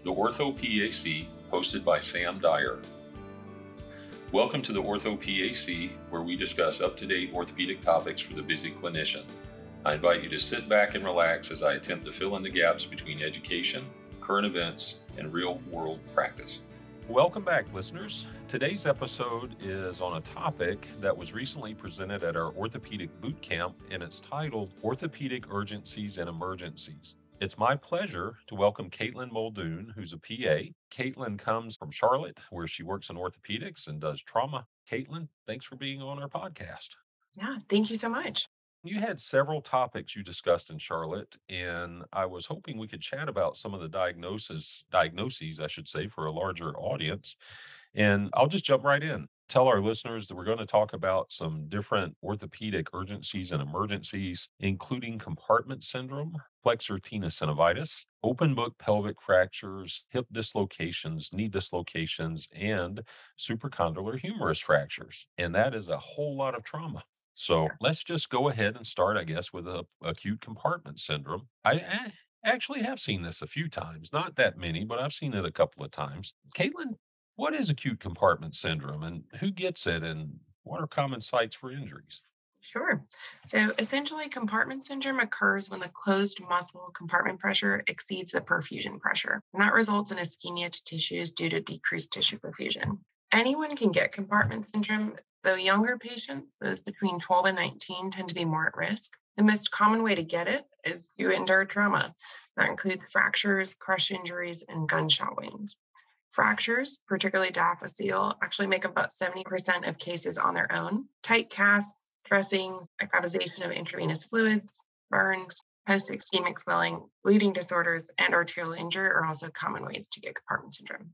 the OrthoPAC, hosted by Sam Dyer. Welcome to the OrthoPAC, where we discuss up-to-date orthopedic topics for the busy clinician. I invite you to sit back and relax as I attempt to fill in the gaps between education, current events, and real-world practice. Welcome back, listeners. Today's episode is on a topic that was recently presented at our orthopedic boot camp, and it's titled Orthopedic Urgencies and Emergencies. It's my pleasure to welcome Kaitlyn Muldoon, who's a PA. Kaitlyn comes from Charlotte, where she works in orthopedics and does trauma. Kaitlyn, thanks for being on our podcast. Yeah, thank you so much. You had several topics you discussed in Charlotte, and I was hoping we could chat about some of the diagnoses, I should say, for a larger audience. And I'll just jump right in. Tell our listeners that we're going to talk about some different orthopedic urgencies and emergencies, including compartment syndrome, Flexor tenosynovitis, open book pelvic fractures, hip dislocations, knee dislocations, and supracondylar humerus fractures. And that is a whole lot of trauma. So let's just go ahead and start, I guess, with acute compartment syndrome. I actually have seen this a few times, not that many, but I've seen it a couple of times. Kaitlyn, what is acute compartment syndrome and who gets it and what are common sites for injuries? Sure. So essentially, compartment syndrome occurs when the closed muscle compartment pressure exceeds the perfusion pressure, and that results in ischemia to tissues due to decreased tissue perfusion. Anyone can get compartment syndrome, though younger patients, those between 12 and 19, tend to be more at risk. The most common way to get it is to endure trauma. That includes fractures, crush injuries, and gunshot wounds. Fractures, particularly diaphyseal, actually make up about 70% of cases on their own. Tight casts, dressing, extravasation of intravenous fluids, burns, post-ischemic swelling, bleeding disorders, and arterial injury are also common ways to get compartment syndrome.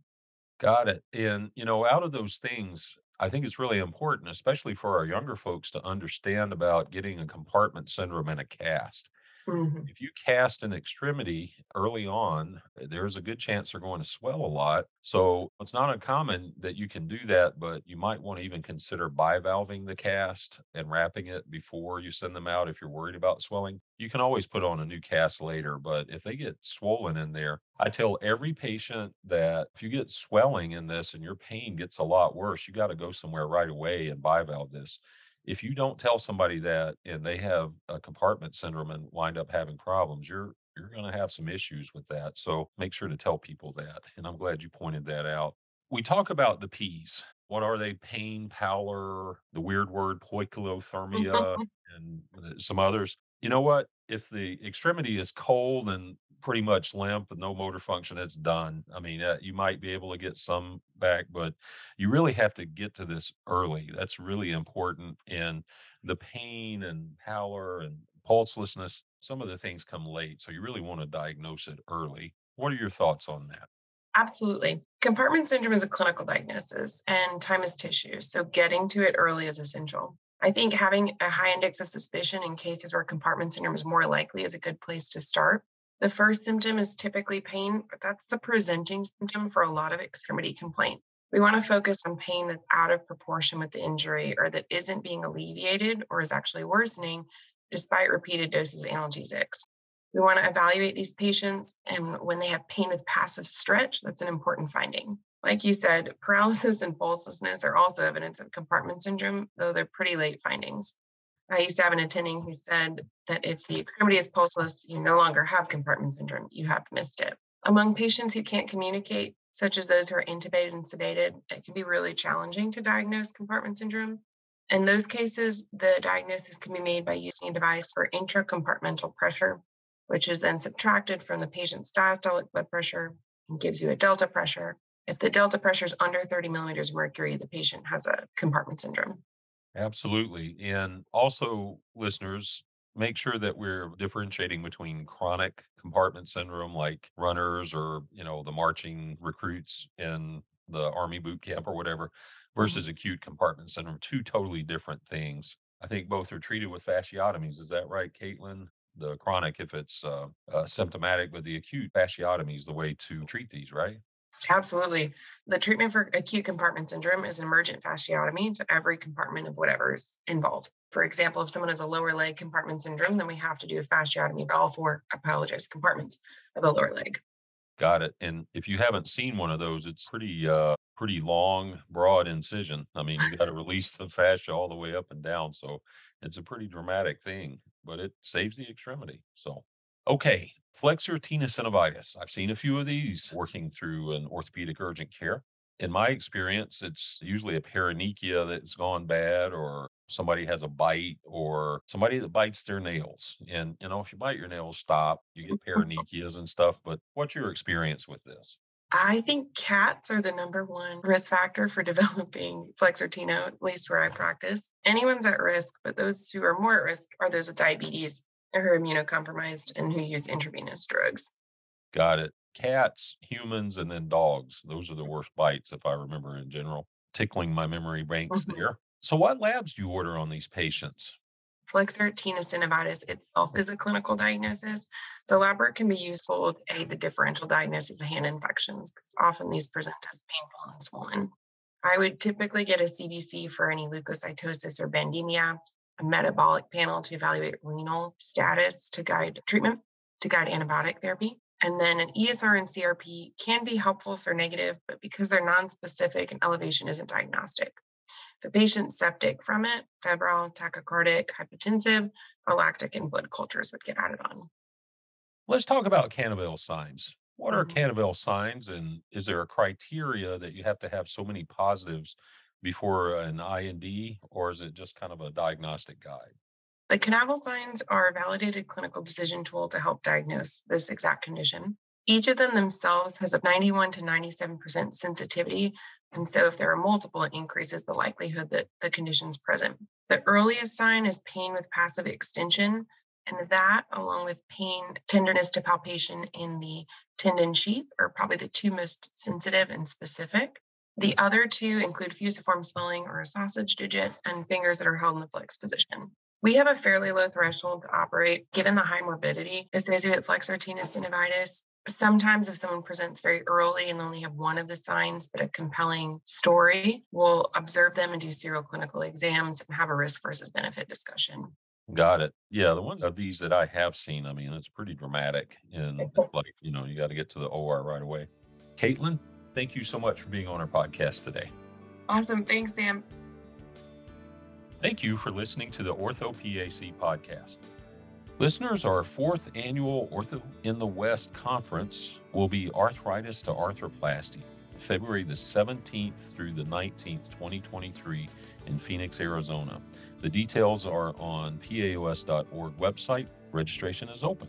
Got it. And, out of those things, I think it's really important, especially for our younger folks, to understand about getting a compartment syndrome in a cast. Mhm. If you cast an extremity early on, there's a good chance they're going to swell a lot. So it's not uncommon that you can do that, but you might want to even consider bivalving the cast and wrapping it before you send them out if you're worried about swelling. You can always put on a new cast later, but if they get swollen in there, I tell every patient that if you get swelling in this and your pain gets a lot worse, you got to go somewhere right away and bivalve this. If you don't tell somebody that and they have a compartment syndrome and wind up having problems, you're going to have some issues with that. So make sure to tell people that. And I'm glad you pointed that out. We talk about the P's. What are they? Pain, pallor, the weird word poikilothermia, and some others. You know what? If the extremity is cold and pretty much limp and no motor function, it's done. I mean, you might be able to get some back, but you really have to get to this early. That's really important. And the pain and pallor and pulselessness, some of the things come late. So you really want to diagnose it early. What are your thoughts on that? Absolutely. Compartment syndrome is a clinical diagnosis and time is tissue, so getting to it early is essential. I think having a high index of suspicion in cases where compartment syndrome is more likely is a good place to start. The first symptom is typically pain, but that's the presenting symptom for a lot of extremity complaints. We want to focus on pain that's out of proportion with the injury or that isn't being alleviated or is actually worsening despite repeated doses of analgesics. We want to evaluate these patients, and when they have pain with passive stretch, that's an important finding. Like you said, paralysis and pulselessness are also evidence of compartment syndrome, though they're pretty late findings. I used to have an attending who said that if the extremity is pulseless, you no longer have compartment syndrome, you have missed it. Among patients who can't communicate, such as those who are intubated and sedated, it can be really challenging to diagnose compartment syndrome. In those cases, the diagnosis can be made by using a device for intracompartmental pressure, which is then subtracted from the patient's diastolic blood pressure and gives you a delta pressure. If the delta pressure is under 30 millimeters of mercury, the patient has a compartment syndrome. Absolutely. And also, listeners, make sure that we're differentiating between chronic compartment syndrome, like runners or, the marching recruits in the Army boot camp or whatever, Mhm. versus acute compartment syndrome. Two totally different things. I think both are treated with fasciotomies. Is that right, Kaitlyn? The chronic, if it's symptomatic, but the acute fasciotomy is the way to treat these, right? Absolutely. The treatment for acute compartment syndrome is an emergent fasciotomy to every compartment of whatever's involved. For example, if someone has a lower leg compartment syndrome, then we have to do a fasciotomy of all four, compartments of the lower leg. Got it. And if you haven't seen one of those, it's pretty long, broad incision. I mean, you got to release the fascia all the way up and down. So it's a pretty dramatic thing, but it saves the extremity. So, okay. Flexor tenosynovitis. I've seen a few of these working through an orthopedic urgent care. In my experience, it's usually a paronychia that's gone bad, or somebody has a bite, or somebody that bites their nails. And, if you bite your nails, stop, you get paronychias and stuff. But what's your experience with this? I think cats are the number one risk factor for developing flexor teno, at least where I practice. Anyone's at risk, but those who are more at risk are those with diabetes or who are immunocompromised and who use intravenous drugs. Got it. Cats, humans, and then dogs. Those are the worst bites, if I remember in general. Tickling my memory banks Mhm. there. So, what labs do you order on these patients? Flexor Tenosynovitis itself is a clinical diagnosis. The lab work can be useful to aid the differential diagnosis of hand infections because often these present as painful and swollen. I would typically get a CBC for any leukocytosis or bandemia, a metabolic panel to evaluate renal status to guide treatment, to guide antibiotic therapy. And then an ESR and CRP can be helpful if they're negative, but because they're non-specific and elevation isn't diagnostic. The patient's septic from it, febrile, tachycardic, hypotensive, or lactic, and blood cultures would get added on. Let's talk about Kanavel signs. What are Mhm. Kanavel signs, and is there a criteria that you have to have so many positives before an IND, or is it just kind of a diagnostic guide? The Kanavel signs are a validated clinical decision tool to help diagnose this exact condition. Each of them themselves has a 91 to 97% sensitivity. And so, if there are multiple, it increases the likelihood that the condition is present. The earliest sign is pain with passive extension. And that, along with pain, tenderness to palpation in the tendon sheath, are probably the two most sensitive and specific. The other two include fusiform swelling or a sausage digit and fingers that are held in the flex position. We have a fairly low threshold to operate given the high morbidity associated with flexor tenosynovitis. Sometimes, if someone presents very early and only have one of the signs, but a compelling story, we'll observe them and do serial clinical exams and have a risk versus benefit discussion. Got it. Yeah, the ones of these that I have seen, I mean, it's pretty dramatic, and it's like, you got to get to the OR right away. Caitlin, thank you so much for being on our podcast today. Awesome. Thanks, Sam. Thank you for listening to the OrthoPAC podcast. Listeners, our fourth annual Ortho in the West conference will be Arthritis to Arthroplasty, February the 17th through the 19th, 2023 in Phoenix, Arizona. The details are on PAOS.org website. Registration is open.